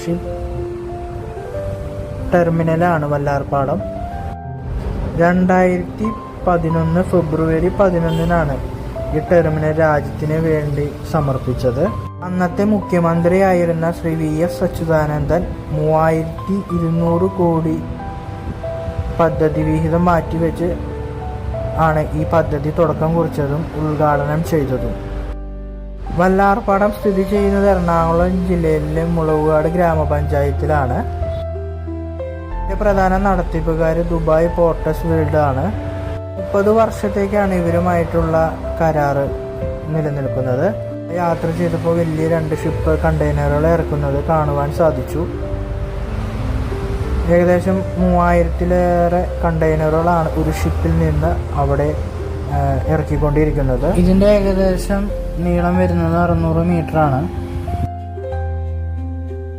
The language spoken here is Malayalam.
ഷിപ്പ് ടെർമിനലാണ് വല്ലാർപാടം. 2011 ഫെബ്രുവരി 11 ഈ ടെർമിനൽ രാജ്യത്തിന് വേണ്ടി സമർപ്പിച്ചത്. അന്നത്തെ മുഖ്യമന്ത്രിയായിരുന്ന ശ്രീ VS അച്യുതാനന്ദൻ 3200 കോടി പദ്ധതി വിഹിതം മാറ്റിവെച്ച് ആണ് ഈ പദ്ധതി തുടക്കം കുറിച്ചതും ഉദ്ഘാടനം ചെയ്തതും. വല്ലാർപാടം സ്ഥിതി ചെയ്യുന്നത് എറണാകുളം ജില്ലയിലെ മുളവുകാട് ഗ്രാമപഞ്ചായത്തിലാണ്. പ്രധാന നടത്തിപ്പുകാർ ദുബായ് പോർട്ടസ് വേൾഡ് ആണ്. 30 വർഷത്തേക്കാണ് ഇവരുമായിട്ടുള്ള കരാറ് നിലനിൽക്കുന്നത്. യാത്ര ചെയ്തപ്പോൾ വലിയ 2 ഷിപ്പ് കണ്ടെയ്നറുകൾ ഇറക്കുന്നത് കാണുവാൻ സാധിച്ചു. ഏകദേശം 3000-ലേറെ കണ്ടെയ്നറുകളാണ് ഒരു ഷിപ്പിൽ നിന്ന് അവിടെ ഇറക്കിക്കൊണ്ടിരിക്കുന്നത്. ഇതിൻ്റെ ഏകദേശം നീളം വരുന്നത് 600 മീറ്ററാണ്.